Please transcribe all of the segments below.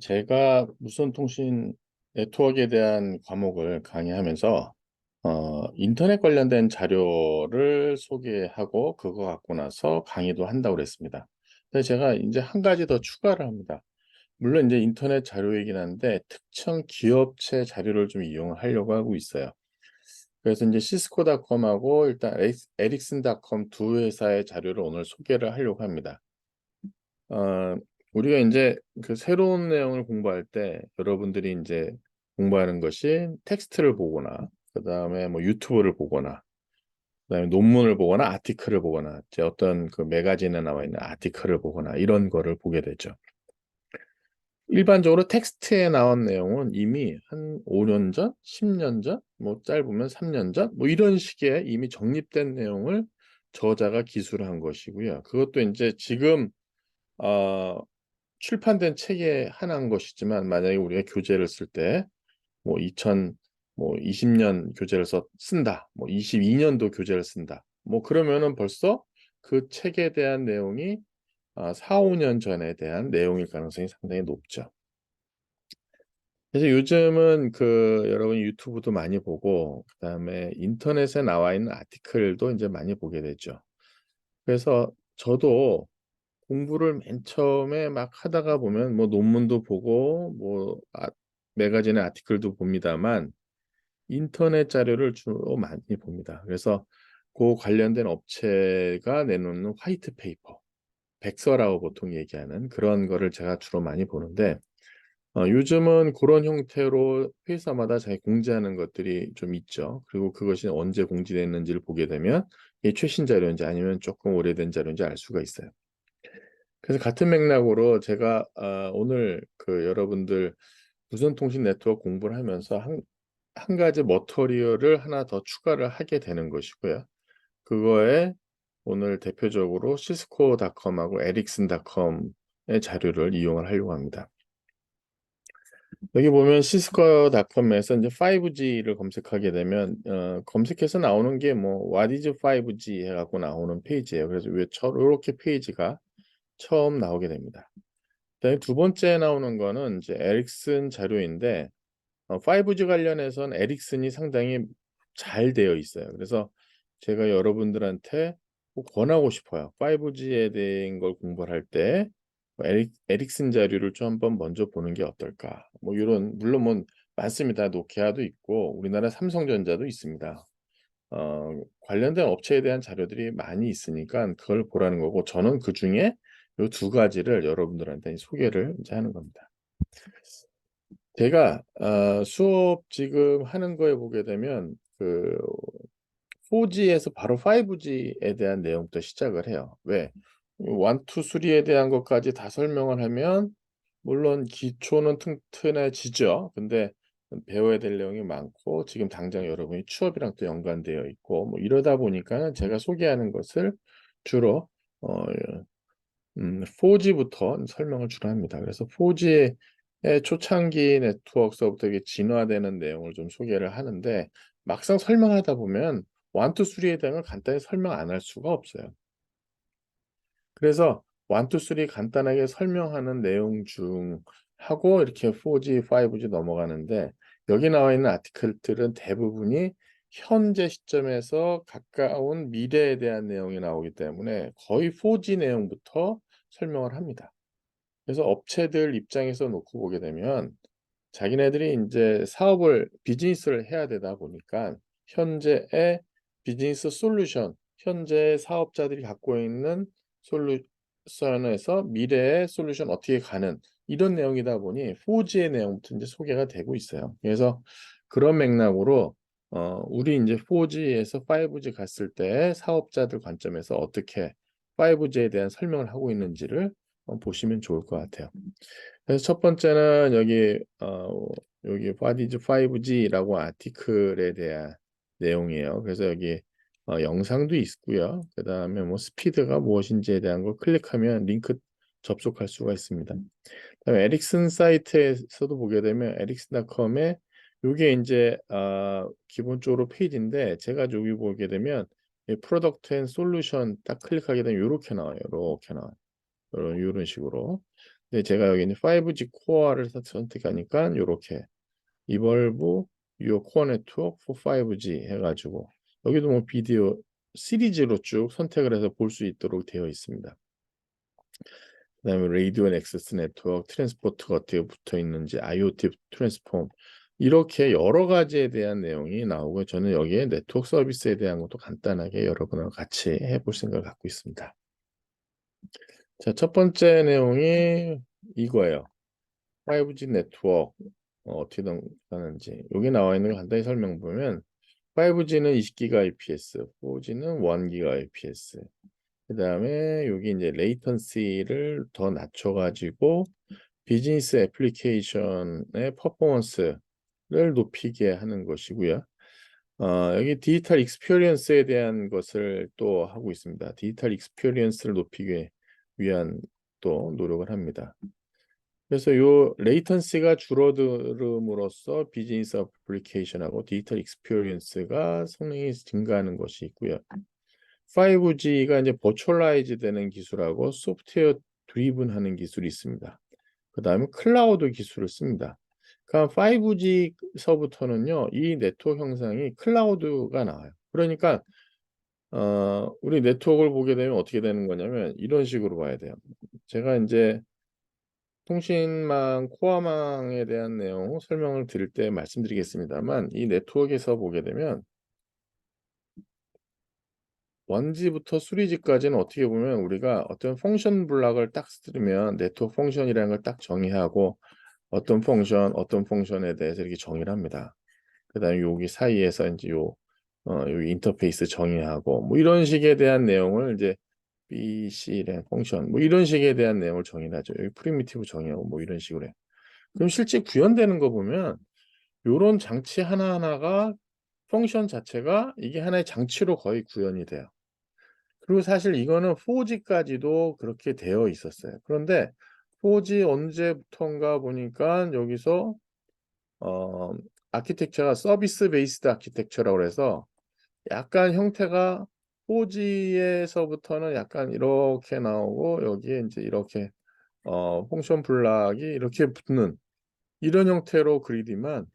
제가 무선통신 네트워크에 대한 과목을 강의하면서 인터넷 관련된 자료를 소개하고 그거 갖고 나서 강의도 한다고 그랬습니다. 근데 제가 이제 한 가지 더 추가를 합니다. 물론 이제 인터넷 자료이긴 한데 특정 기업체 자료를 좀 이용하려고 하고 있어요. 그래서 이제 시스코닷컴하고 일단 에릭슨닷컴 두 회사의 자료를 오늘 소개를 하려고 합니다. 어 우리가 이제 그 새로운 내용을 공부할 때 여러분들이 이제 공부하는 것이 텍스트를 보거나 그다음에 뭐 유튜브를 보거나 그다음에 논문을 보거나 아티클을 보거나 이제 어떤 그 매거진에 나와 있는 아티클을 보거나 이런 거를 보게 되죠. 일반적으로 텍스트에 나온 내용은 이미 한 5년 전, 10년 전, 뭐 짧으면 3년 전 뭐 이런 식의 이미 정립된 내용을 저자가 기술한 것이고요. 그것도 이제 지금 어 출판된 책에 한한 것이지만 만약에 우리가 교재를 쓸 때 뭐 2000 뭐 20년 교재를 쓴다. 뭐 22 년도 교재를 쓴다. 뭐 그러면은 벌써 그 책에 대한 내용이 4-5년 전에 대한 내용일 가능성이 상당히 높죠. 그래서 요즘은 그 여러분 유튜브도 많이 보고 그다음에 인터넷에 나와 있는 아티클도 인제 많이 보게 되죠. 그래서 저도 공부를 맨 처음에 막 하다가 보면 뭐 논문도 보고 뭐 매거진의 아티클도 봅니다만 인터넷 자료를 주로 많이 봅니다. 그래서 고 관련된 업체가 내놓는 화이트 페이퍼, 백서라고 보통 얘기하는 그런 거를 제가 주로 많이 보는데 요즘은 고런 형태로 회사마다 자기 공지하는 것들이 좀 있죠. 그리고 그것이 언제 공지됐는지를 보게 되면 이게 최신 자료인지 아니면 쪼끔 오래된 자료인지 알 수가 있어요. 그래서 같은 맥락으로 제가 오늘 그 여러분들 무선통신 네트워크 공부를 하면서 한 가지 머터리얼을 하나 더 추가를 하게 되는 것이고요. 그거에 오늘 대표적으로 시스코닷컴하고 에릭슨닷컴의 자료를 이용을 하려고 합니다. 여기 보면 시스코닷컴에서 인제 5G를 검색하게 되면 검색해서 나오는 게 뭐 "What is 5G?" 해 갖고 나오는 페이지예요. 그래서 요 요렇게 페이지가 처음 나오게 됩니다. 그다음에 두 번째 나오는 거는 이제 에릭슨 자료인데 5G 관련해서는 에릭슨이 상당히 잘 되어 있어요. 그래서 제가 여러분들한테 꼭 권하고 싶어요. 5G에 대한 걸 공부를 할 때 에릭슨 자료를 좀 한번 먼저 보는 게 어떨까. 뭐 요런 물론 뭐 많습니다. 노키아도 있고 우리나라 삼성전자도 있습니다. 관련된 업체에 대한 자료들이 많이 있으니까 그걸 보라는 거고 저는 그중에 요 두 가지를 여러분들한테 소개를 인제 하는 겁니다. 제가 수업 지금 하는 거에 보게 되면 그 4G에서 바로 5G에 대한 내용부터 시작을 해요. 왜? 1, 2, 3에 대한 것까지 다 설명을 하면 물론 기초는 튼튼해지죠. 근데 배워야 될 내용이 많고 지금 당장 여러분이 취업이랑 또 연관되어 있고 뭐 이러다 보니까는 제가 소개하는 것을 주로 어 4G부터 설명을 주로 합니다. 그래서 4G의 초창기 네트워크서부터 이게 진화되는 내용을 좀 소개를 하는데 막상 설명하다 보면 1, 2, 3에 대한 걸 간단히 설명 안 할 수가 없어요. 그래서 1, 2, 3 간단하게 설명하는 내용 중 하고 이렇게 4G, 5G 넘어가는데 여기 나와 있는 아티클들은 대부분이 현재 시점에서 가까운 미래에 대한 내용이 나오기 때문에 거의 4G 내용부터 설명을 합니다. 그래서 업체들 입장에서 놓고 보게 되면 자기네들이 인제 사업을 비즈니스를 해야 되다 보니까 현재의 비즈니스 솔루션, 현재 사업자들이 갖고 있는 솔루션에서 미래의 솔루션 어떻게 가는 이런 내용이다 보니 4G의 내용부터 인제 소개가 되고 있어요. 그래서 그런 맥락으로 우리 인제 4G에서 5G 갔을 때 사업자들 관점에서 어떻게 5G에 대한 설명을 하고 있는지를 보시면 좋을 것 같아요. 그래서 첫 번째는 여기 "What is 5G?"라고 아티클에 대한 내용이에요. 그래서 여기 영상도 있고요. 그다음에 뭐 스피드가 무엇인지에 대한 걸 클릭하면 링크 접속할 수가 있습니다. 그다음에 에릭슨 사이트에서도 보게 되면 에릭슨닷컴에 요게 인제 기본적으로 페이지인데 제가 여기 보게 되면 이 프로덕트 앤 솔루션 딱 클릭하게 되면 요렇게 나와요. 요렇게 나와요. 요런 식으로. 근데 제가 여기 있는 5G 코어를 선택하니까 이렇게 Evolve Your Core Network for 5G 해가지고 여기도 뭐 비디오 시리즈로 쭉 선택을 해서 볼 수 있도록 되어 있습니다. 그다음에 레이디오 액세스 네트워크, 트랜스포트가 어떻게 붙어 있는지, IoT 트랜스폼 이렇게 여러 가지에 대한 내용이 나오고 저는 여기에 네트워크 서비스에 대한 것도 간단하게 여러분과 같이 해볼 생각을 갖고 있습니다. 자, 첫 번째 내용이 이거예요. 5G 네트워크 어떻게 하는지 여기 나와 있는 거 간단히 설명보면 5G는 20기가 IPS, 4G는 1기가 IPS. 그 다음에 여기 이제 레이턴시를 더 낮춰가지고 비즈니스 애플리케이션의 퍼포먼스를 높이게 하는 것이고요. 여기 디지털 익스피리언스에 대한 것을 또 하고 있습니다. 디지털 익스피리언스를 높이기 위한 또 노력을 합니다. 그래서 요 레이턴시가 줄어들음으로써 비즈니스 애플리케이션하고 디지털 익스피리언스가 성능이 증가하는 것이 있고요. 5G가 이제 버추얼라이즈 되는 기술하고 소프트웨어 드리븐하는 기술이 있습니다. 그 다음에 클라우드 기술을 씁니다. 그러니까 5G서부터는요, 이 네트워크 형상이 클라우드가 나와요. 그러니까 우리 네트워크를 보게 되면 어떻게 되는 거냐면 이런 식으로 봐야 돼요. 제가 이제 통신망, 코어망에 대한 내용 설명을 드릴 때 말씀드리겠습니다만 이 네트워크에서 보게 되면 1G부터 3G까지는 어떻게 보면 우리가 어떤 펑션 블락을 딱 쓰면 네트워크 펑션이라는 걸 딱 정의하고 어떤 펑션에 대해서 이렇게 정의를 합니다. 그 다음에 여기 사이에서 이제 여기 인터페이스 정의하고 뭐 이런 식에 대한 내용을 이제 B, C란 펑션 뭐 이런 식에 대한 내용을 정의를 하죠. 여기 프리미티브 정의하고 뭐 이런 식으로 해요. 그럼 실제 구현되는 거 보면 요런 장치 하나하나가 펑션 자체가 이게 하나의 장치로 거의 구현이 돼요. 그리고 사실 이거는 4G까지도 그렇게 되어 있었어요. 그런데 4G 언제부턴가 보니까 여기서 어, 아키텍처가 서비스 베이스드 아키텍처라고 해서 약간 형태가 4G에서부터는 약간 이렇게 나오고 여기에 이제 이렇게 펑션 블락이 이렇게 붙는 이런 형태로 그리지만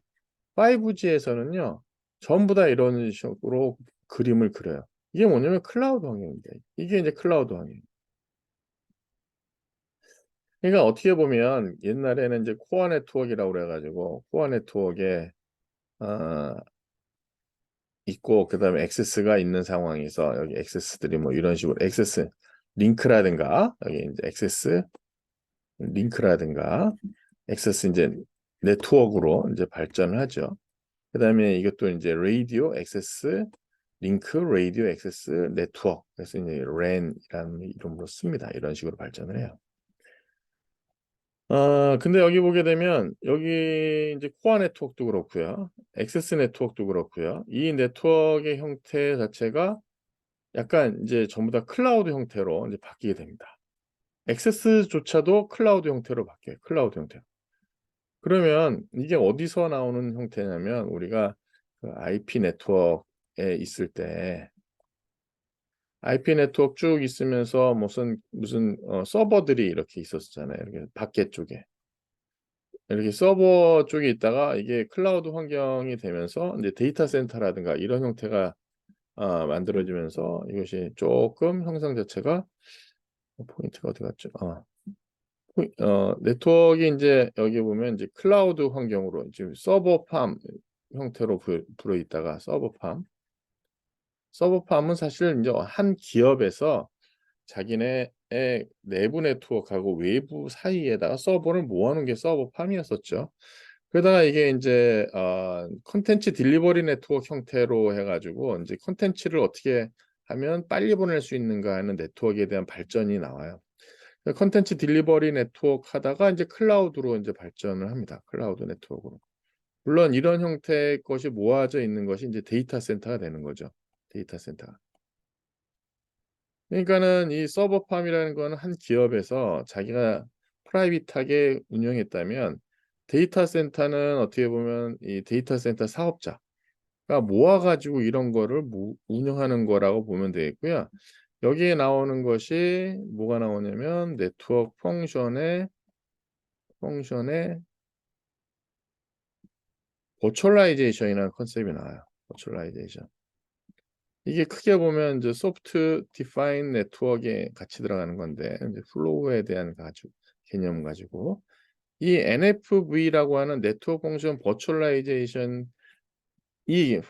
5G에서는요 전부 다 이런 식으로 그림을 그려요. 이게 뭐냐면 클라우드 환경입니다. 이게 이제 클라우드 환경. 그러니까 어떻게 보면 옛날에는 이제 코어 네트워크라고 그래가지고 코어 네트워크에 어, 있고 그다음에 액세스가 있는 상황에서 여기 액세스들이 뭐 이런 식으로 액세스 링크라든가 여기 이제 액세스 링크라든가 액세스 이제 네트워크로 이제 발전을 하죠. 그다음에 이것도 이제 라디오 액세스 링크 라디오 액세스 네트워크 그래서 이제 RAN이라는 이름으로 씁니다. 이런 식으로 발전을 해요. 근데 여기 보게 되면 여기 이제 코어 네트워크도 그렇고요. 액세스 네트워크도 그렇고요. 이 네트워크의 형태 자체가 약간 이제 전부 다 클라우드 형태로 이제 바뀌게 됩니다. 액세스조차도 클라우드 형태로 바뀌어요. 클라우드 형태. 그러면 이게 어디서 나오는 형태냐면 우리가 그 IP 네트워크에 있을 때 IP 네트워크 쭉 있으면서 무슨 서버들이 이렇게 있었잖아요. 이렇게 밖에 쪽에. 이렇게 서버 쪽에 있다가 이게 클라우드 환경이 되면서 이제 데이터 센터라든가 이런 형태가 만들어지면서 이것이 조금 형상 자체가 포인트가 어디 갔죠? 네트워크가 이제 여기 보면 이제 클라우드 환경으로 지금 서버팜 형태로 불어 있다가 서버팜은 사실 이제 한 기업에서 자기네의 내부 네트워크하고 외부 사이에다가 서버를 모아놓은 게 서버팜이었었죠. 그러다가 이게 이제 컨텐츠 딜리버리 네트워크 형태로 해가지고 이제 컨텐츠를 어떻게 하면 빨리 보낼 수 있는가 하는 네트워크에 대한 발전이 나와요. 컨텐츠 딜리버리 네트워크 하다가 이제 클라우드로 이제 발전을 합니다. 클라우드 네트워크로. 물론 이런 형태의 것이 모아져 있는 것이 이제 데이터 센터가 되는 거죠. 데이터 센터가. 그러니까는 이 서버팜이라는 거는 한 기업에서 자기가 프라이빗하게 운영했다면 데이터 센터는 어떻게 보면 이 데이터 센터 사업자가 모아가지고 이런 거를 운영하는 거라고 보면 되겠고요. 여기에 나오는 것이 뭐가 나오냐면 네트워크 펑션의 펑션의 버추얼라이제이션이라는 컨셉이 나와요. 버추얼라이제이션. 이게 크게 보면 이제 소프트 디파인 네트워크에 같이 들어가는 건데 이제 플로우에 대한 개념 가지고 이 NFV라고 하는 네트워크 펑션 버추얼라이제이션 이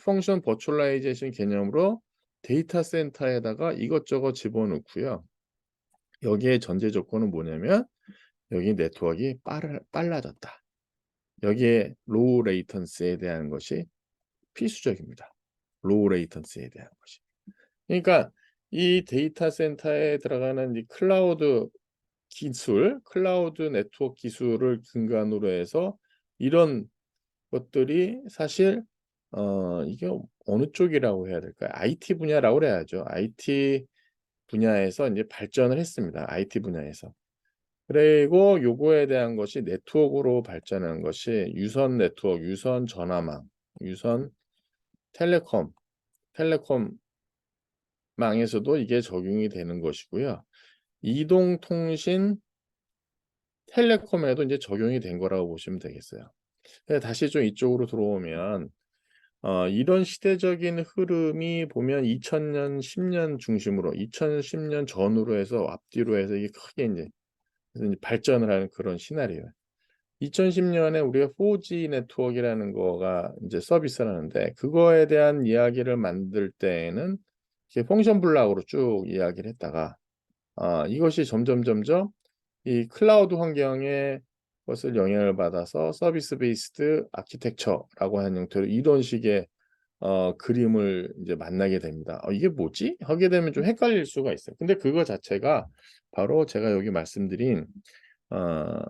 펑션 버추얼라이제이션 개념으로 데이터 센터에다가 이것저것 집어넣고요. 여기에 전제 조건은 뭐냐면 여기 네트워크가 빨라졌다. 여기에 로우 레이턴스에 대한 것이 필수적입니다. 로우 레이턴스에 대한 것이. 그러니까 이 데이터 센터에 들어가는 이 클라우드 기술, 클라우드 네트워크 기술을 근간으로 해서 이런 것들이 사실 이게 어느 쪽이라고 해야 될까요? IT 분야라고 그래야죠. IT 분야에서 이제 발전을 했습니다. IT 분야에서. 그리고 요거에 대한 것이 네트워크로 발전한 것이 유선 네트워크, 유선 전화망, 유선 텔레콤망에서도 이게 적용이 되는 것이고요. 이동통신 텔레콤에도 이제 적용이 된 거라고 보시면 되겠어요. 다시 좀 이쪽으로 들어오면 이런 시대적인 흐름이 보면 2000년, 10년 중심으로 2010년 전후로 해서 앞뒤로 해서 이게 크게 이제 발전을 하는 그런 시나리오예요. 2010년에 우리가 4G 네트워크라는 거가 이제 서비스를 하는데 그거에 대한 이야기를 만들 때에는 이렇게 펑션 블록으로 쭉 이야기를 했다가 이것이 점점 이 클라우드 환경에 것을 영향을 받아서 서비스 베이스드 아키텍처라고 하는 형태로 이런 식의 그림을 이제 만나게 됩니다. 이게 뭐지? 하게 되면 좀 헷갈릴 수가 있어요. 근데 그거 자체가 바로 제가 여기 말씀드린 어,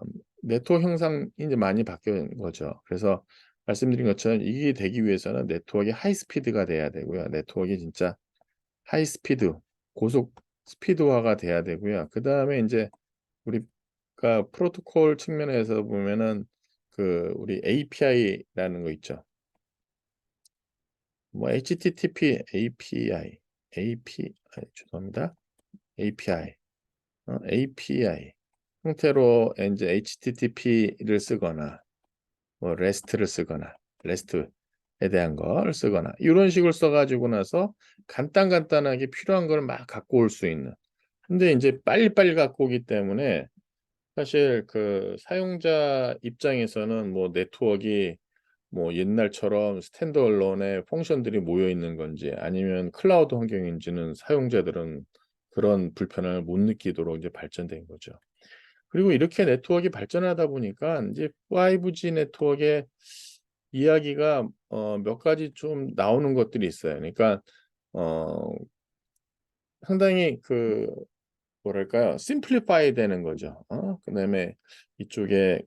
네트워크 형상이 이제 많이 바뀐 거죠. 그래서 말씀드린 것처럼 이게 되기 위해서는 네트워크가 하이스피드가 돼야 되고요. 네트워크가 진짜 하이스피드, 고속 스피드화가 돼야 되고요. 그 다음에 이제 우리가 프로토콜 측면에서 보면은 우리 API라는 거 있죠. 뭐 HTTP 죄송합니다. API 형태로 이제 HTTP를 쓰거나 뭐 REST를 쓰거나 REST에 대한 걸 쓰거나 이런 식을 써가지고 나서 간단하게 필요한 걸 막 갖고 올 수 있는. 근데 이제 빨리빨리 갖고 오기 때문에 사실 사용자 입장에서는 뭐 네트워크가 뭐 옛날처럼 스탠드얼론의 펑션들이 모여 있는 건지 아니면 클라우드 환경인지는 사용자들은 그런 불편함을 못 느끼도록 이제 발전된 거죠. 그리고 이렇게 네트워크가 발전하다 보니까 이제 5G 네트워크의 이야기가 몇 가지 좀 나오는 것들이 있어요. 그러니까 어, 상당히 뭐랄까요? 심플리파이 되는 거죠. 그다음에 이쪽에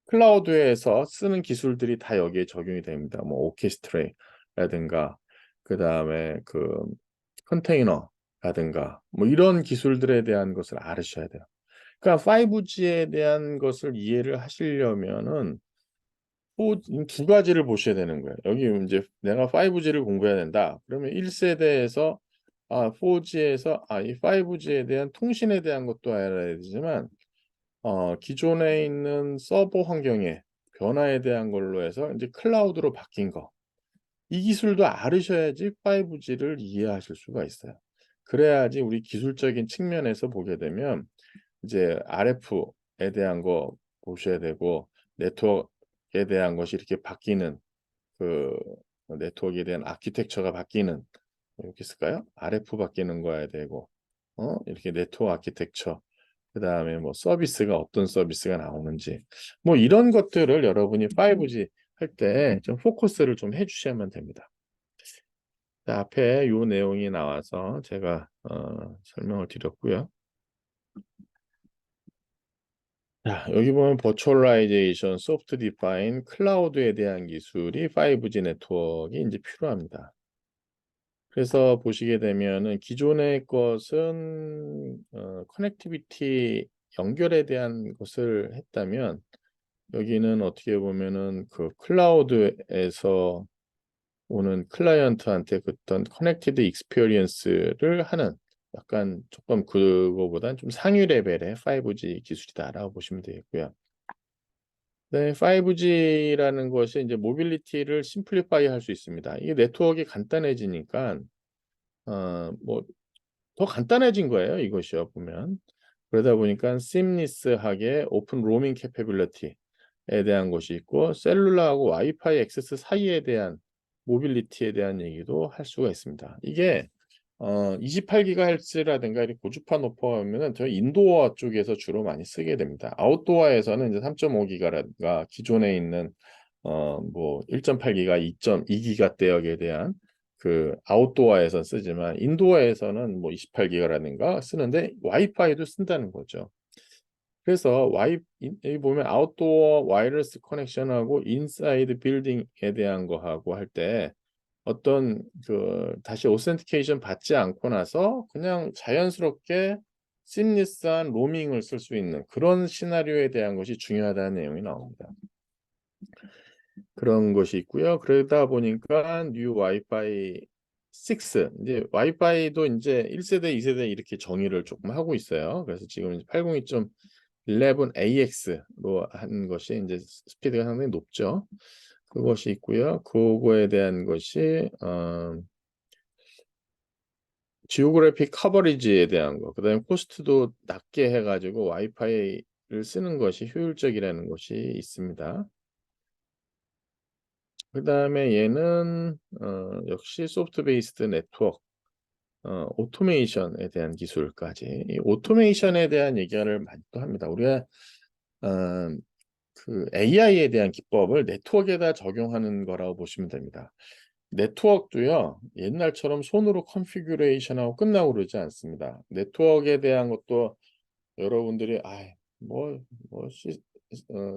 클라우드에서 쓰는 기술들이 다 여기에 적용이 됩니다. 뭐 오케스트레라든가 그다음에 컨테이너라든가 뭐 이런 기술들에 대한 것을 알으셔야 돼요. 그러니까 5G에 대한 것을 이해를 하시려면은 두 가지를 보셔야 되는 거예요. 여기 이제 내가 5G를 공부해야 된다. 그러면 1세대에서 4G에서 이 5G에 대한 통신에 대한 것도 알아야 되지만 기존에 있는 서버 환경의 변화에 대한 걸로 해서 이제 클라우드로 바뀐 거. 이 기술도 알으셔야지 5G를 이해하실 수가 있어요. 그래야지 우리 기술적인 측면에서 보게 되면 이제 RF에 대한 거 보셔야 되고 네트워크에 대한 것이 이렇게 바뀌는 그 네트워크에 대한 아키텍처가 바뀌는 이렇게 쓸까요? RF 바뀌는 거야 되고 이렇게 네트워크 아키텍처 그다음에 뭐 서비스가 어떤 서비스가 나오는지 뭐 이런 것들을 여러분이 5G 할 때 좀 포커스를 좀 해주셔야만 됩니다. 자, 앞에 요 내용이 나와서 제가 설명을 드렸고요. 자, 여기 보면 버추얼라이제이션, 소프트 디파인, 클라우드에 대한 기술이 5G 네트워크가 이제 필요합니다. 그래서 보시게 되면은 기존의 것은 커넥티비티 연결에 대한 것을 했다면 여기는 어떻게 보면은 클라우드에서 오는 클라이언트한테 어떤 커넥티드 익스피리언스를 하는 약간 조금 그거보다는 좀 상위 레벨의 5G 기술이다라고 보시면 되겠고요. 네, 5G라는 것이 이제 모빌리티를 심플리파이 할 수 있습니다. 이게 네트워크가 간단해지니까 뭐 더 간단해진 거예요, 이것이요, 보면. 그러다 보니까 seamless하게 오픈 로밍 캐패빌리티에 대한 것이 있고 셀룰라하고 와이파이 액세스 사이에 대한 모빌리티에 대한 얘기도 할 수가 있습니다. 이게 28GHz라든가 이렇게 고주파 높아가면은 저희 인도어 쪽에서 주로 많이 쓰게 됩니다. 아웃도어에서는 이제 3.5GHz가 기존에 있는 뭐 1.8GHz, 2.2GHz대역에 대한 그 아웃도어에서 쓰지만 인도어에서는 뭐 28GHz라든가 쓰는데 와이파이도 쓴다는 거죠. 그래서 여기 보면 아웃도어 와이어리스 커넥션하고 인사이드 빌딩에 대한 거하고 할 때 어떤 다시 오센티케이션 받지 않고 나서 그냥 자연스럽게 심리스한 로밍을 쓸 수 있는 그런 시나리오에 대한 것이 중요하다는 내용이 나옵니다. 그런 것이 있고요. 그러다 보니까 뉴 와이파이 6 이제 와이파이도 이제 1세대, 2세대 이렇게 정의를 조금 하고 있어요. 그래서 지금 802.11AX로 한 것이 이제 스피드가 상당히 높죠. 그것이 있고요. 그거에 대한 것이 지오그래픽 커버리지에 대한 거, 그다음에 코스트도 낮게 해가지고 와이파이를 쓰는 것이 효율적이라는 것이 있습니다. 그다음에 얘는 역시 소프트 베이스드 네트워크 오토메이션에 대한 기술까지 이 오토메이션에 대한 얘기를 많이 또 합니다. 우리가 어, 그 AI에 대한 기법을 네트워크에다 적용하는 거라고 보시면 됩니다. 네트워크도요, 옛날처럼 손으로 컨피규레이션하고 끝나고 그러지 않습니다. 네트워크에 대한 것도 여러분들이 뭐, 뭐,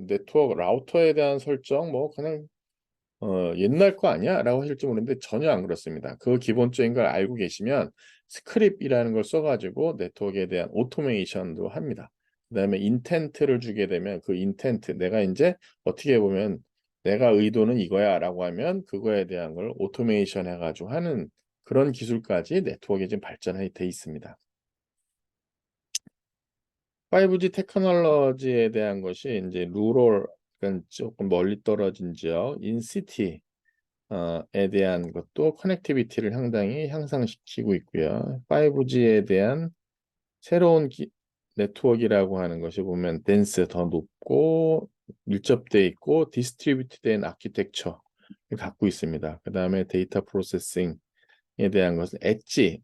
네트워크 라우터에 대한 설정, 뭐, 그냥 옛날 거 아니야? 라고 하실지 모르는데 전혀 안 그렇습니다. 그 기본적인 걸 알고 계시면 스크립이라는 걸 써가지고 네트워크에 대한 오토메이션도 합니다. 그 다음에 인텐트를 주게 되면 그 인텐트, 내가 이제 어떻게 보면 내가 의도는 이거야 라고 하면 그거에 대한 걸 오토메이션 해가지고 하는 그런 기술까지 네트워크에 지금 발전해 돼 있습니다. 5G 테크놀로지에 대한 것이 이제 루럴, 그러니까 조금 멀리 떨어진 지역, 인시티, 에 대한 것도 커넥티비티를 상당히 향상시키고 있고요. 5G에 대한 새로운 네트워크라고 하는 것이 보면 덴스 더 높고 밀접돼 있고 디스트리뷰트된 아키텍처를 갖고 있습니다. 그 다음에 데이터 프로세싱에 대한 것은 엣지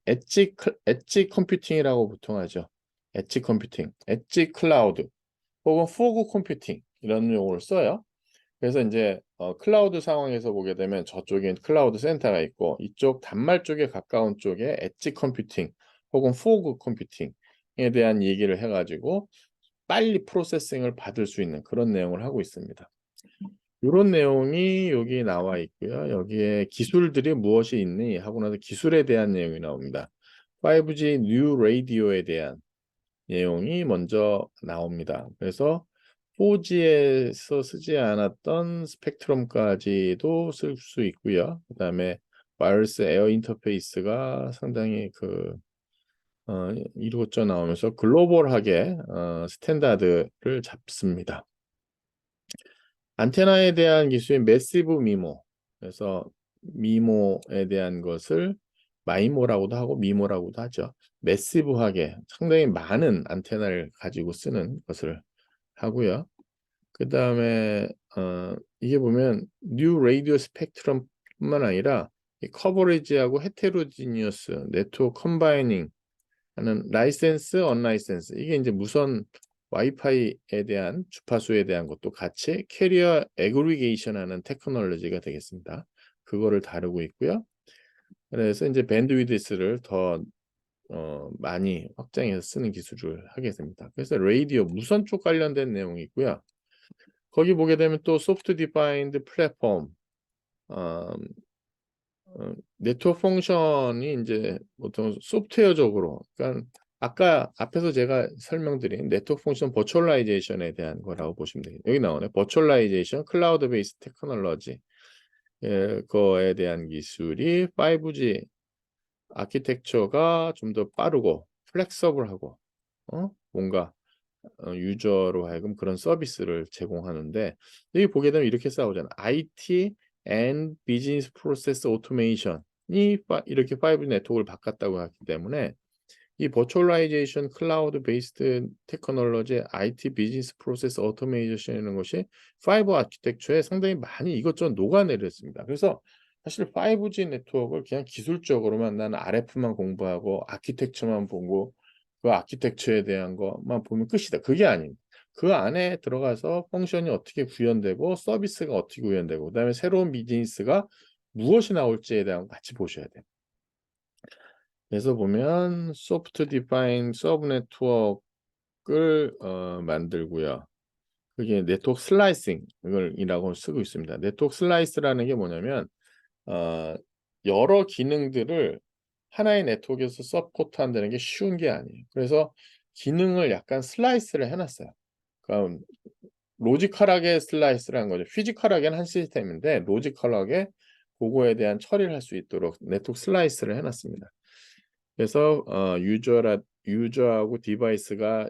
컴퓨팅이라고 보통 하죠. 엣지 컴퓨팅, 엣지 클라우드 혹은 포그 컴퓨팅 이런 용어를 써요. 그래서 이제 클라우드 상황에서 보게 되면 저쪽에 클라우드 센터가 있고 이쪽 단말 쪽에 가까운 쪽에 엣지 컴퓨팅 혹은 포그 컴퓨팅에 대한 얘기를 해가지고 빨리 프로세싱을 받을 수 있는 그런 내용을 하고 있습니다. 이런 내용이 여기 나와 있고요. 여기에 기술들이 무엇이 있니 하고 나서 기술에 대한 내용이 나옵니다. 5G 뉴 라디오에 대한 내용이 먼저 나옵니다. 그래서 4G에서 쓰지 않았던 스펙트럼까지도 쓸 수 있고요. 그다음에 와이어리스 에어 인터페이스가 상당히 이루어져 나오면서 글로벌하게 스탠다드를 잡습니다. 안테나에 대한 기술인 매시브 미모, 그래서 미모에 대한 것을 마이모라고도 하고 미모라고도 하죠. 매시브하게 상당히 많은 안테나를 가지고 쓰는 것을 하고요. 그 다음에 이게 보면 뉴 레이디오 스펙트럼뿐만 아니라 이 커버리지하고 헤테로지니어스 네트워크 컴바이닝 하는 라이센스, 언라이센스 이게 이제 무선 와이파이에 대한 주파수에 대한 것도 같이 캐리어 애그리게이션 하는 테크놀로지가 되겠습니다. 그거를 다루고 있고요. 그래서 이제 밴드위드스를 더 많이 확장해서 쓰는 기술을 하게 됩니다. 그래서 라디오 무선 쪽 관련된 내용이 있고요. 거기 보게 되면 또 소프트 디파인드 플랫폼, 네트워크 펑션이 이제 보통 소프트웨어적으로, 그러니까 아까 앞에서 제가 설명드린 네트워크 펑션 버추얼라이제이션에 대한 거라고 보시면 돼요. 여기 나오네. 버추얼라이제이션, 클라우드 베이스 테크놀로지, 거에 대한 기술이 5G 아키텍처가 좀 더 빠르고 플렉서블하고 뭔가 유저로 하여금 그런 서비스를 제공하는데 여기 보게 되면 이렇게 싸우잖아. IT and Business Process Automation이 이렇게 5G 네트워크를 바꿨다고 하기 때문에 이 버추얼라이제이션 클라우드 베이스드 테크놀로지 IT 비즈니스 프로세스 오토메이션이라는 것이 5 아키텍처에 상당히 많이 이것저것 녹아내렸습니다. 그래서 사실 5G 네트워크를 그냥 기술적으로만 나는 RF만 공부하고 아키텍처만 보고 그 아키텍처에 대한 것만 보면 끝이다. 그게 아닙니다. 그 안에 들어가서 펑션이 어떻게 구현되고 서비스가 어떻게 구현되고 그다음에 새로운 비즈니스가 무엇이 나올지에 대한 거 같이 보셔야 돼요. 그래서 보면 소프트 디파인 서브 네트워크를 만들고요. 그게 네트워크 슬라이싱을 이라고 쓰고 있습니다. 네트워크 슬라이스라는 게 뭐냐면 어, 여러 기능들을 하나의 네트워크에서 서포트 한다는 게 쉬운 게 아니에요. 그래서 기능을 약간 슬라이스를 해놨어요. 그러니까 로지컬하게 슬라이스를 한 거죠. 피지컬하게는 한 시스템인데 로지컬하게 그거에 대한 처리를 할 수 있도록 네트워크 슬라이스를 해놨습니다. 그래서 유저하고 디바이스가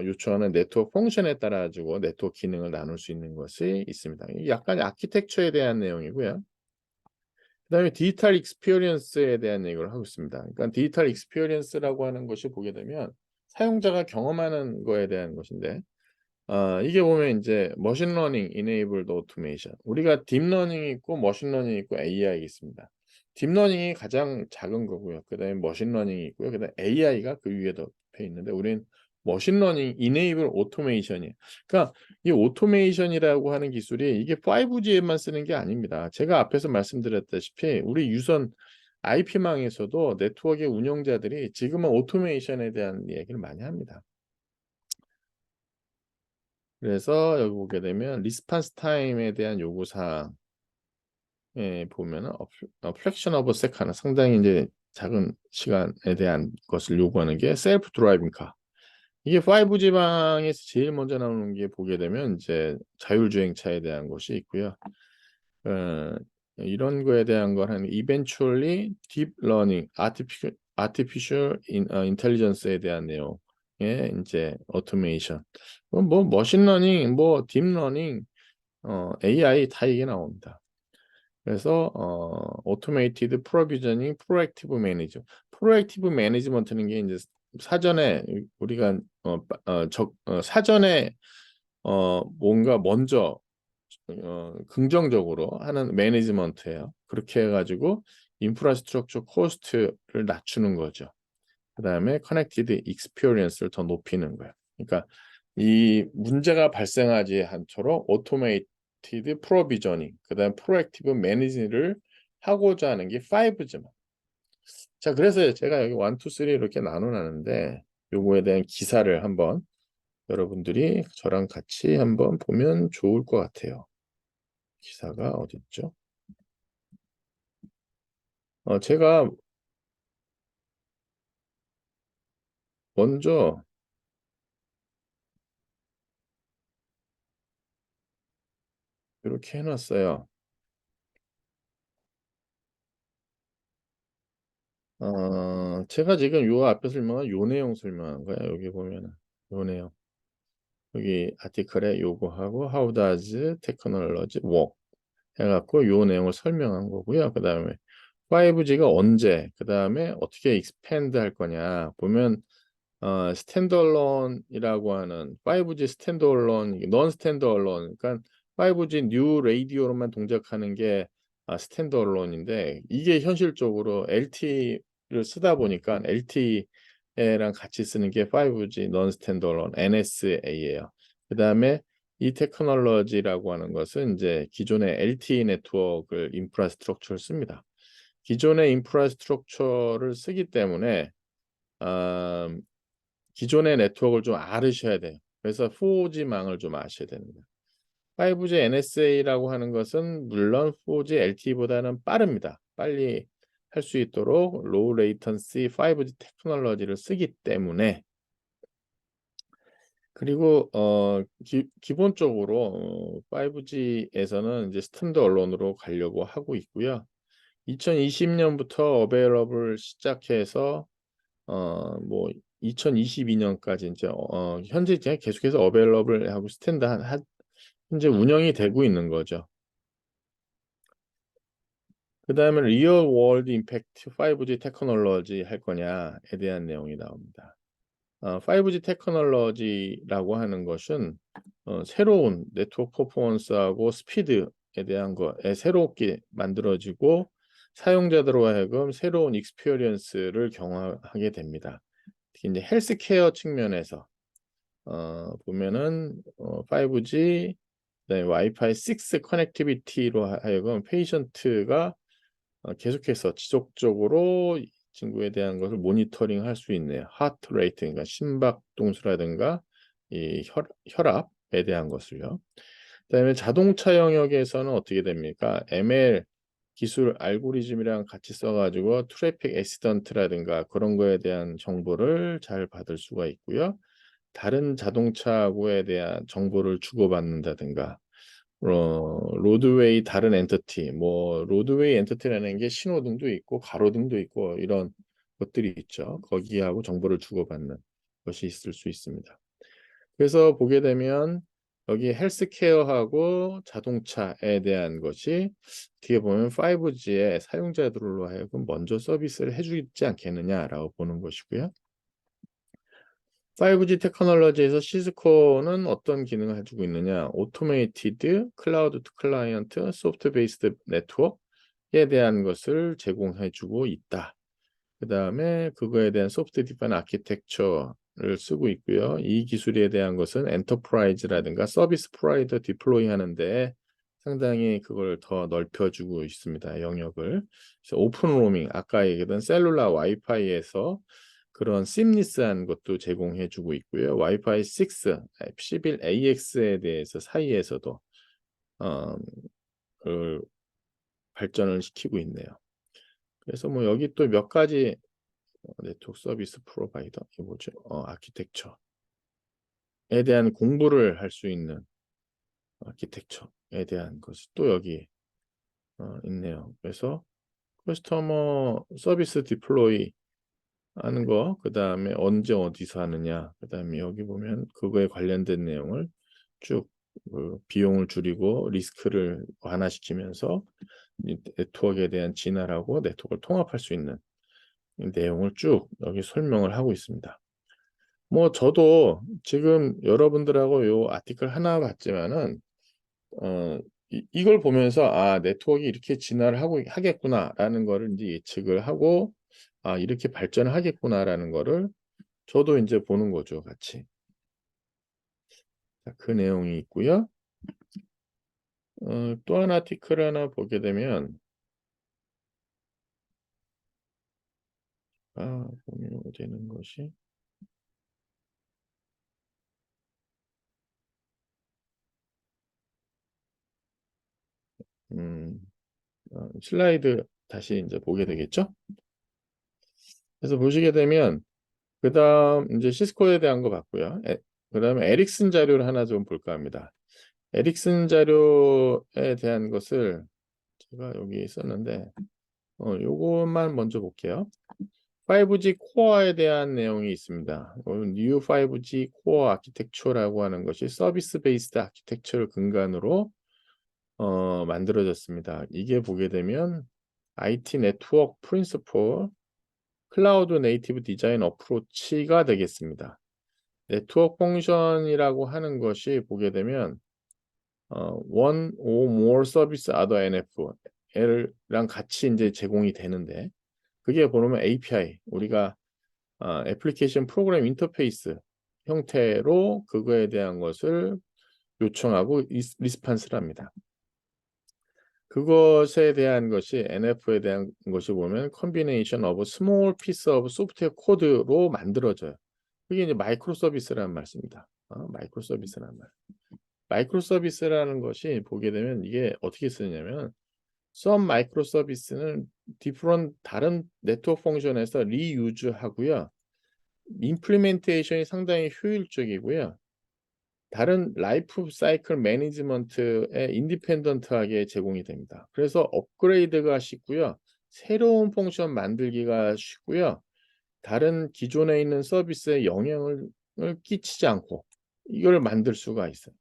요청하는 네트워크 펑션에 따라 가지고 네트워크 기능을 나눌 수 있는 것이 있습니다. 약간 아키텍처에 대한 내용이고요. 그다음에 디지털 익스피리언스에 대한 얘기를 하고 있습니다. 그러니까 디지털 익스피리언스라고 하는 것이 보게 되면 사용자가 경험하는 거에 대한 것인데 이게 보면 이제 머신러닝 이네이블드 오토메이션 우리가 딥러닝이 있고 머신러닝이 있고 AI가 있습니다. 딥러닝이 가장 작은 거고요. 그다음에 머신러닝이 있고요. 그다음에 AI가 그 위에 덮여 있는데 우리는 머신러닝 이네이블 오토메이션이에요. 그러니까 이 오토메이션이라고 하는 기술이 이게 5G에만 쓰는 게 아닙니다. 제가 앞에서 말씀드렸다시피 우리 유선 IP망에서도 네트워크의 운영자들이 지금은 오토메이션에 대한 얘기를 많이 합니다. 그래서 여기 보게 되면 리스판스 타임에 대한 요구 사항에 보면은 프랙션 오브 세컨드 상당히 이제 작은 시간에 대한 것을 요구하는 게 셀프 드라이빙 카. 이게 5G 방에서 제일 먼저 나오는 게 보게 되면 이제 자율주행차에 대한 것이 있고요. 어, 이런 거에 대한 걸 하는 eventually deep learning, artificial intelligence에 대한 내용의 이제 automation. 뭐 머신러닝, 뭐 딥러닝, AI 다 이게 나옵니다. 그래서 automated provisioning, proactive management. proactive management는 게 이제 사전에 우리가 사전에 뭔가 먼저 긍정적으로 하는 매니지먼트예요. 그렇게 해가지고 인프라스트럭처 코스트를 낮추는 거죠. 그 다음에 커넥티드 익스피리언스를 더 높이는 거예요. 그러니까 이 문제가 발생하지 않도록 오토메이티드 프로비저닝, 그 다음에 프로액티브 매니지를 하고자 하는 게 5G만. 자, 그래서 제가 여기 1, 2, 3 이렇게 나눠놨는데 요거에 대한 기사를 한번 여러분들이 저랑 같이 한번 보면 좋을 것 같아요. 기사가 어디 있죠? 제가 먼저 이렇게 해놨어요. 제가 지금 요 앞에 설명한 요 내용 설명한 거예요. 여기 보면은 요 내용. 여기 아티클에 요거하고 How does technology work 해갖고 요 내용을 설명한 거고요. 그 다음에 5G가 언제, 그 다음에 어떻게 expand 할 거냐 보면 스탠드얼론이라고 하는 5G 스탠드얼론, non 스탠드얼론, 그러니까 5G 뉴 레이디오로만 동작하는 게 스탠드얼론인데 이게 현실적으로 LTE를 쓰다 보니까 LTE랑 같이 쓰는 게 5G non 스탠드얼론 NSA예요. 그다음에 이 테크놀로지라고 하는 것은 이제 기존의 LTE 네트워크를 인프라스트럭처를 씁니다. 기존의 인프라스트럭처를 쓰기 때문에 기존의 네트워크를 좀 알으셔야 돼요. 그래서 4G망을 좀 아셔야 됩니다. 5G NSA라고 하는 것은 물론 4G LTE보다는 빠릅니다. 빨리 할 수 있도록 로우 레이턴시 5G 테크놀로지를 쓰기 때문에 그리고 기본적으로 5G에서는 이제 스탠드 언론으로 가려고 하고 있고요. 2020년부터 어베일러블 시작해서 뭐 2022년까지 이제 현재 이제 계속해서 어베일러블 하고 현재 운영이 되고 있는 거죠. 그 다음에 리얼 월드 임팩트 5G 테크놀로지 할 거냐에 대한 내용이 나옵니다. 5G 테크놀로지라고 하는 것은 새로운 네트워크 퍼포먼스하고 스피드에 대한 거에 새롭게 만들어지고 사용자들로 하여금 새로운 익스피리언스를 경험하게 됩니다. 특히 이제 헬스케어 측면에서 보면은 5G, 그다음에 와이파이 6 커넥티비티로 하여금 페이션트가 계속해서 지속적으로 이 친구에 대한 것을 모니터링 할 수 있네요. 하트 레이트, 그러니까 심박 동수라든가 이 혈압에 대한 것을요. 그다음에 자동차 영역에서는 어떻게 됩니까? ML 기술 알고리즘이랑 같이 써가지고 트래픽 액시던트라든가 그런 거에 대한 정보를 잘 받을 수가 있고요. 다른 자동차하고에 대한 정보를 주고받는다든가 로드웨이 다른 엔티티, 뭐 로드웨이 엔티티라는 게 신호등도 있고 가로등도 있고 이런 것들이 있죠. 거기하고 정보를 주고받는 것이 있을 수 있습니다. 그래서 보게 되면 여기 헬스케어하고 자동차에 대한 것이 어떻게 보면 5G의 사용자들로 하여금 먼저 서비스를 해주지 않겠느냐라고 보는 것이고요. 5G 테크놀로지에서 시스코는 어떤 기능을 해주고 있느냐? 오토메이티드, 클라우드 투 클라이언트, 소프트 베이스드 네트워크에 대한 것을 제공해주고 있다. 그 다음에 그거에 대한 소프트 디파인 아키텍처를 쓰고 있고요. 이 기술에 대한 것은 엔터프라이즈라든가 서비스 프로바이더 디플로이 하는데 상당히 그걸 더 넓혀주고 있습니다. 영역을. 그래서 오픈 로밍, 아까 얘기했던 셀룰라 와이파이에서 그런 심리스한 것도 제공해주고 있고요. 와이파이 6, 11AX에 대해서 사이에서도 그걸 발전을 시키고 있네요. 그래서 뭐 여기 또 몇 가지 네트워크 서비스 프로바이더, 이게 뭐죠? 아키텍처에 대한 공부를 할 수 있는 아키텍처에 대한 것이 또 여기 있네요. 그래서 커스터머 서비스 디플로이 하는 거, 그 다음에 언제 어디서 하느냐, 그 다음에 여기 보면 그거에 관련된 내용을 쭉 비용을 줄이고 리스크를 완화시키면서 네트워크에 대한 진화라고 네트워크를 통합할 수 있는 내용을 쭉 여기 설명을 하고 있습니다. 뭐 저도 지금 여러분들하고 요 아티클 하나 봤지만은 이걸 보면서 네트워크가 이렇게 진화를 하겠구나라는 거를 이제 예측을 하고 이렇게 발전을 하겠구나라는 거를 저도 이제 보는 거죠, 같이. 자, 그 내용이 있고요. 또 한 아티클 하나 보게 되면 보면 되는 것이 음, 슬라이드 다시 이제 보게 되겠죠? 그래서 보시게 되면 그다음 이제 시스코에 대한 거 봤고요. 그다음에 에릭슨 자료를 하나 좀 볼까 합니다. 에릭슨 자료에 대한 것을 제가 여기 썼는데 요것만 먼저 볼게요. 5G 코어에 대한 내용이 있습니다. New 5G 코어 아키텍처라고 하는 것이 서비스 베이스드 아키텍처를 근간으로 만들어졌습니다. 이게 보게 되면 IT 네트워크 프린시플 클라우드 네이티브 디자인 어프로치가 되겠습니다. 네트워크 펑션이라고 하는 것이 보게 되면 one or more service other NF랑 같이 이제 제공이 되는데 그게 보면 API 우리가 애플리케이션 프로그램 인터페이스 형태로 그거에 대한 것을 요청하고 리스판스를 합니다. 그것에 대한 것이 NF에 대한 것이 보면 combination of small piece of software code로 만들어져요. 그게 이제 마이크로 서비스라는 말씀입니다. 마이크로 서비스라는 말. 마이크로 서비스라는 것이 보게 되면 이게 어떻게 쓰냐면 some 마이크로 서비스는 different 다른 네트워크 펑션에서 리유즈 하고요. 임플리멘테이션이 상당히 효율적이고요. 다른 라이프 사이클 매니지먼트에 인디펜던트하게 제공이 됩니다. 그래서 업그레이드가 쉽고요. 새로운 펑션 만들기가 쉽고요. 다른 기존에 있는 서비스에 영향을 끼치지 않고 이걸 만들 수가 있어요.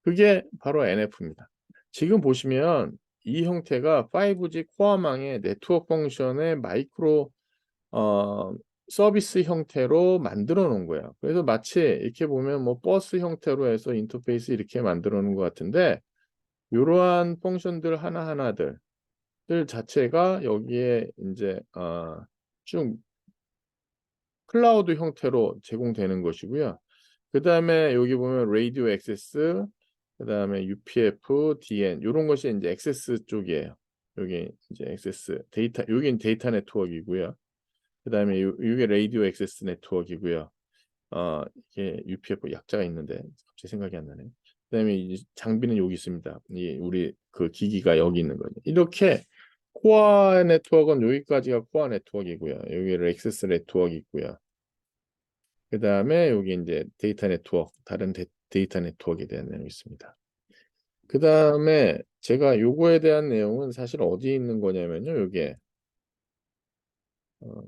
그게 바로 NF입니다. 지금 보시면 이 형태가 5G 코어망의 네트워크 펑션의 마이크로 서비스 형태로 만들어 놓은 거예요. 그래서 마치 이렇게 보면 뭐 버스 형태로 해서 인터페이스 이렇게 만들어 놓은 것 같은데, 이러한 펑션들 하나하나들 자체가 여기에 이제 쭉 클라우드 형태로 제공되는 것이고요. 그 다음에 여기 보면 라디오 액세스, 그 다음에 UPF, DN 이런 것이 이제 액세스 쪽이에요. 여기 이제 액세스 데이터, 여긴 데이터 네트워크이고요. 그 다음에 이게 라디오 액세스 네트워크이고요. 이게 UPF 약자가 있는데 갑자기 생각이 안 나네. 그다음에 이 장비는 여기 있습니다. 이 우리 그 기기가 여기 있는 거죠. 이렇게 코어 네트워크는 여기까지가 코어 네트워크이고요. 여기 액세스 네트워크 있고요. 그다음에 여기 이제 데이터 네트워크, 다른 데이터 네트워크에 대한 내용이 있습니다. 그다음에 제가 요거에 대한 내용은 사실 어디에 있는 거냐면요. 요게 어,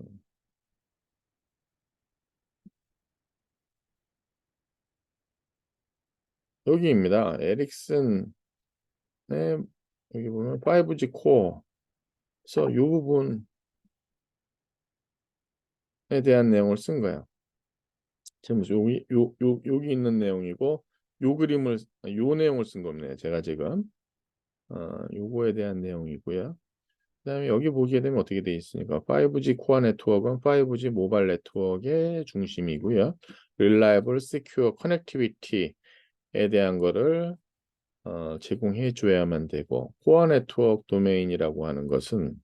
여기입니다. 에릭슨의 여기 보면 5G 코어. 그래서 요 부분에 대한 내용을 쓴 거예요. 지금 여기 있는 내용이고, 요 그림을, 요 내용을 쓴 겁니다. 제가 지금 요거에 대한 내용이고요. 그다음에 여기 보게 되면 어떻게 돼 있으니까 5G 코어 네트워크는 5G 모바일 네트워크의 중심이고요. Reliable, Secure Connectivity에 대한 거를 제공해 줘야만 되고, 코어 네트워크 도메인이라고 하는 것은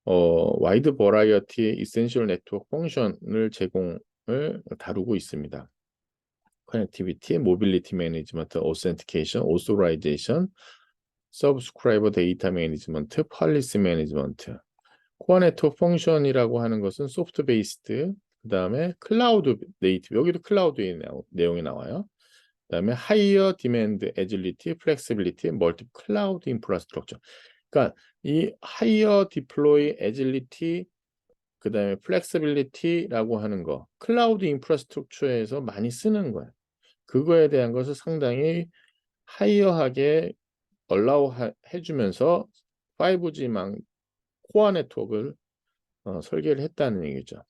와이드 버라이어티 이센셜 네트워크 펑션을 제공을 다루고 있습니다. 커넥티비티, 모빌리티 매니지먼트, 오센티케이션, 오소라이제이션, 서브스크라이버 데이터 매니지먼트, 폴리시 매니지먼트. 코어 네트워크 펑션이라고 하는 것은 소프트 베이스드, 그다음에 클라우드 네이티브, 여기도 클라우드의 내용이 나와요. 그다음에 하이어 디맨드, 애질리티, 플렉시빌리티, 멀티 클라우드 인프라스트럭처. 그러니까 이 하이어 디플로이, 애질리티, 그다음에 플렉시빌리티라고 하는 거, 클라우드 인프라스트럭처에서 많이 쓰는 거예요. 그거에 대한 것을 상당히 하이어하게 얼라우 해주면서 5G망 코어 네트워크를 설계를 했다는 얘기죠.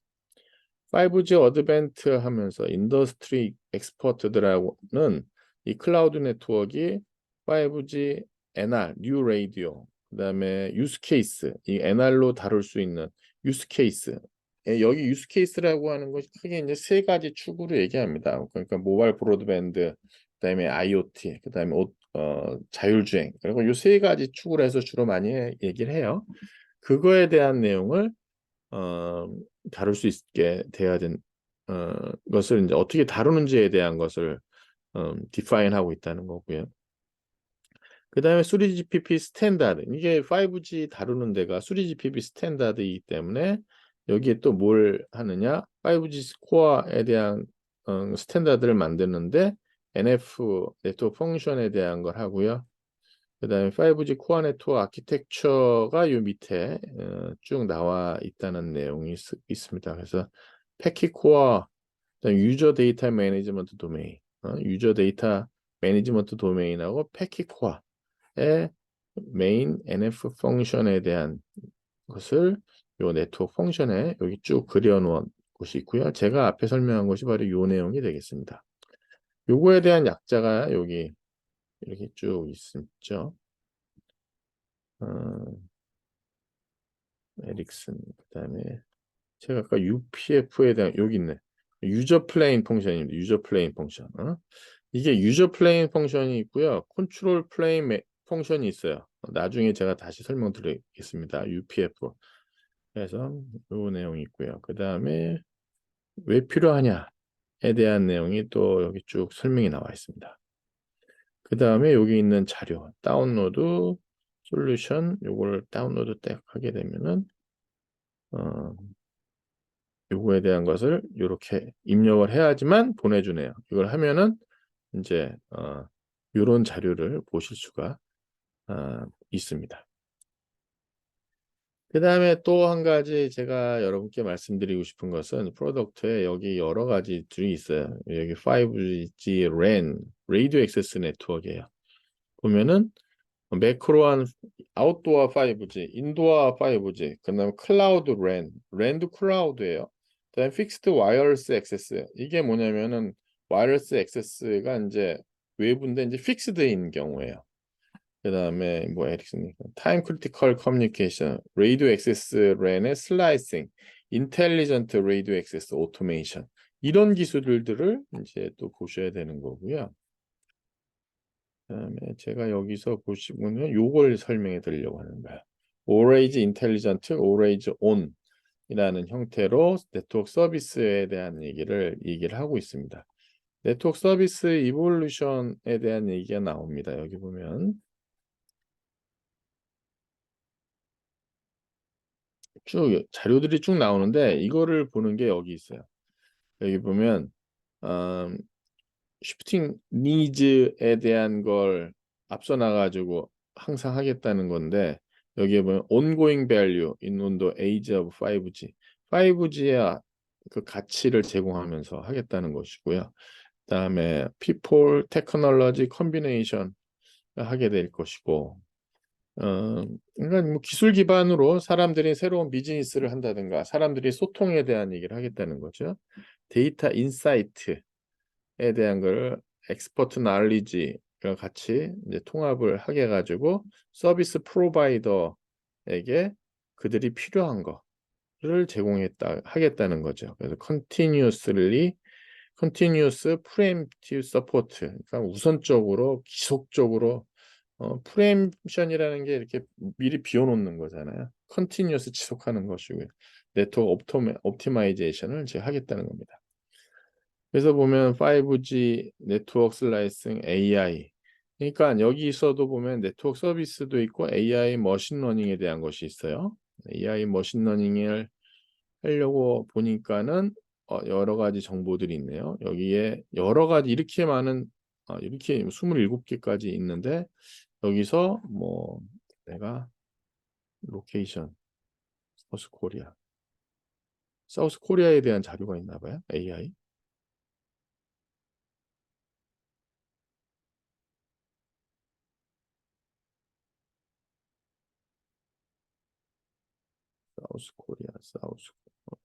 5G 어드밴트 하면서 인더스트리 엑스퍼트들하고는 이 클라우드 네트워크가 5G NR, 뉴 라디오, 그다음에 유스 케이스, 이 NR로 다룰 수 있는 유스 케이스. 여기 유스 케이스라고 하는 것이 크게 이제 세 가지 축으로 얘기합니다. 그러니까 모바일 브로드밴드, 그다음에 IoT, 그다음에 자율주행. 그리고 이 세 가지 축으로 해서 주로 많이 얘기를 해요. 그거에 대한 내용을 어, 다룰 수 있게 돼야 된 것을 이제 어떻게 다루는지에 대한 것을 디파인하고 있다는 거고요. 그 다음에 3GPP 스탠다드, 이게 5G 다루는 데가 3GPP 스탠다드이기 때문에 여기에 또 뭘 하느냐, 5G 코어에 대한 스탠다드를 만드는데 NF 네트워크 펑션에 대한 걸 하고요. 그 다음에 5G 코어 네트워크 아키텍처가 요 밑에 쭉 나와 있다는 내용이 있습니다. 그래서 패킷 코어, 유저 데이터 매니지먼트 도메인, 유저 데이터 매니지먼트 도메인하고 패킷 코어의 메인 NF 펑션에 대한 것을 요 네트워크 펑션에 여기 쭉 그려놓은 곳이 있고요. 제가 앞에 설명한 것이 바로 요 내용이 되겠습니다. 요거에 대한 약자가 여기 이렇게 쭉 있죠. 에릭슨, 그다음에 제가 아까 UPF에 대한 여기 있네. 유저 플레인 펑션입니다. 유저 플레인 펑션. 이게 유저 플레인 펑션이 있고요. 컨트롤 플레인 펑션이 있어요. 나중에 제가 다시 설명드리겠습니다. UPF. 그래서 요 내용이 있고요. 그다음에 왜 필요하냐에 대한 내용이 또 여기 쭉 설명이 나와 있습니다. 그다음에 여기 있는 자료, 다운로드 솔루션, 요걸 다운로드 딱 하게 되면은 어, 요거에 대한 것을 이렇게 입력을 해야지만 보내주네요. 이걸 하면은 이제 이런 자료를 보실 수가 있습니다. 그 다음에 또 한 가지 제가 여러분께 말씀드리고 싶은 것은 프로덕트에 여기 여러 가지들이 있어요. 여기 5G RAN, 라디오 액세스 네트워크예요. 보면은 매크로한 아웃도어 5G, 인도어 5G, 그다음에 클라우드 랜, 랜드 클라우드예요. 그다음에 픽스드 와이어리스 액세스. 이게 뭐냐면은 와이어리스 액세스가 이제 외부인데 이제 픽스드인 경우예요. 그다음에 뭐 에릭슨 타임 크리티컬 커뮤니케이션, 라디오 액세스 랜의 슬라이싱, 인텔리전트 라디오 액세스 오토메이션 이런 기술들을 이제 또 보셔야 되는 거고요. 그다음에 제가 여기서 보시면은 요걸 설명해 드리려고 하는 거예요. Always Intelligent, Always On 이라는 형태로 네트워크 서비스에 대한 얘기를 하고 있습니다. 네트워크 서비스 이볼루션에 대한 얘기가 나옵니다. 여기 보면 쭉 자료들이 쭉 나오는데 이거를 보는 게 여기 있어요. 여기 보면 shifting needs에 대한 걸 앞서 나가지고 항상 하겠다는 건데 여기에 보면 ongoing value in the age of 5G 5G의 그 가치를 제공하면서 하겠다는 것이고요. 그다음에 people technology combination 하게 될 것이고 그러니까 뭐 기술 기반으로 사람들이 새로운 비즈니스를 한다든가 사람들이 소통에 대한 얘기를 하겠다는 거죠. 데이터 인사이트 에 대한 걸 엑스퍼트 날리지가 같이 이제 통합을 하게 가지고 서비스 프로바이더에게 그들이 필요한 거를 하겠다는 거죠. 그래서 continuous preemptive support 그러니까 우선적으로 지속적으로 프리엠션이라는 게 이렇게 미리 비워놓는 거잖아요. 컨티뉴어스 지속하는 것이고요. 네트워크 옵티마이제이션을 이제 하겠다는 겁니다. 그래서 보면 5G 네트워크 슬라이싱 AI 그러니까 여기서도 보면 네트워크 서비스도 있고 AI 머신러닝에 대한 것이 있어요. AI 머신러닝을 하려고 보니까는 여러 가지 정보들이 있네요. 여기에 여러 가지 이렇게 많은 이렇게 27개까지 있는데 여기서 뭐 내가 로케이션 사우스 코리아에 대한 자료가 있나 봐요. AI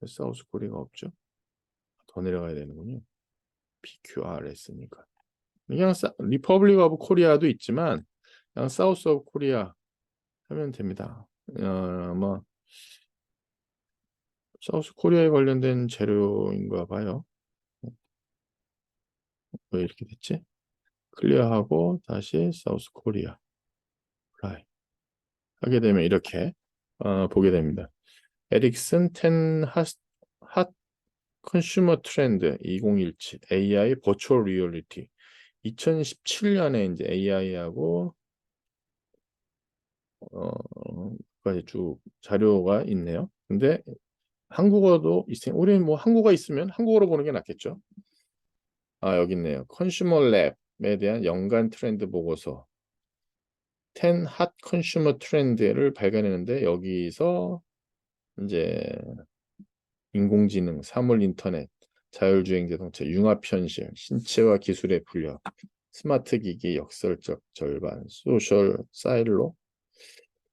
사우스 코리아가 없죠. 더 내려가야 되는군요. PQRS니까. 그냥 리퍼블릭 오브 코리아도 있지만 그냥 사우스 오브 코리아 하면 됩니다. 아마 사우스 코리아에 관련된 재료인가 봐요. 왜 이렇게 됐지? 클리어하고 다시 사우스 코리아 라이 하게 되면 이렇게 보게 됩니다. 에릭슨 10 핫 컨슈머 트렌드 2017 AI 버추얼 리얼리티 2017년에 이제 AI하고 까지 쭉 자료가 있네요. 근데 한국어도 있어요. 우리는 뭐 한국어 있으면 한국어로 보는 게 낫겠죠. 여기 있네요. 컨슈머 랩에 대한 연간 트렌드 보고서 10 핫 컨슈머 트렌드를 발견했는데 여기서 이제 인공지능, 사물 인터넷, 자율주행 자동차, 융합 현실, 신체와 기술의 분력, 스마트 기기, 역설적 절반, 소셜 사일로,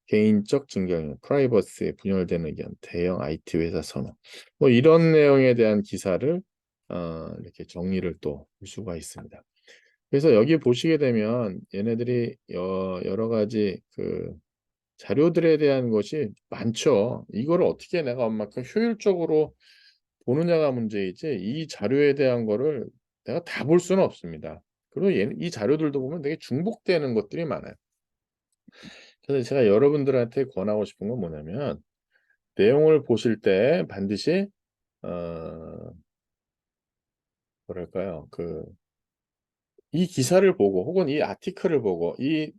개인적 증강, 프라이버시에 분열되는 의견, 대형 IT 회사 선호. 뭐 이런 내용에 대한 기사를 이렇게 정리를 또 볼 수가 있습니다. 그래서 여기 보시게 되면 얘네들이 여러 가지 그 자료들에 대한 것이 많죠. 이거를 어떻게 내가 얼마큼 효율적으로 보느냐가 문제이지 이 자료에 대한 거를 내가 다 볼 수는 없습니다. 그리고 이 자료들도 보면 되게 중복되는 것들이 많아요. 그래서 제가 여러분들한테 권하고 싶은 건 뭐냐면 내용을 보실 때 반드시 뭐랄까요? 이 기사를 보고 혹은 이 아티클을 보고 이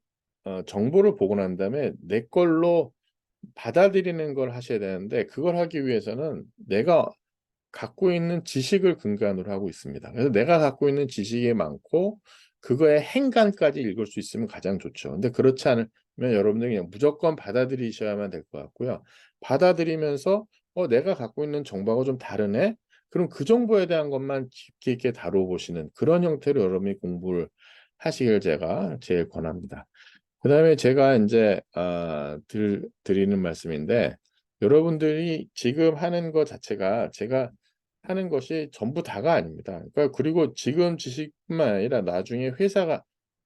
정보를 보고 난 다음에 내 걸로 받아들이는 걸 하셔야 되는데 그걸 하기 위해서는 내가 갖고 있는 지식을 근간으로 하고 있습니다. 그래서 내가 갖고 있는 지식이 많고 그거의 행간까지 읽을 수 있으면 가장 좋죠. 근데 그렇지 않으면 여러분들이 그냥 무조건 받아들이셔야만 될 것 같고요. 받아들이면서 내가 갖고 있는 정보하고 좀 다르네? 그럼 그 정보에 대한 것만 깊이 있게 다뤄보시는 그런 형태로 여러분이 공부를 하시길 제가 제일 권합니다. 그다음에 제가 이제 드리는 말씀인데 여러분들이 지금 하는 것 자체가 제가 하는 것이 전부 다가 아닙니다. 그러니까 그리고 지금 지식뿐만 아니라 나중에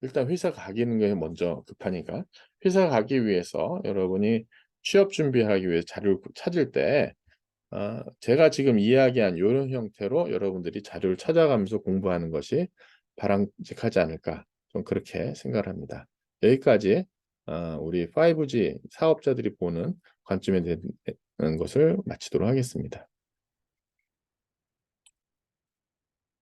일단 회사 가기는 게 먼저 급하니까 회사 가기 위해서 여러분이 취업 준비하기 위해 자료를 찾을 때 제가 지금 이야기한 요런 형태로 여러분들이 자료를 찾아가면서 공부하는 것이 바람직하지 않을까 좀 그렇게 생각을 합니다. 여기까지 우리 5G 사업자들이 보는 관점에 대한 것을 마치도록 하겠습니다.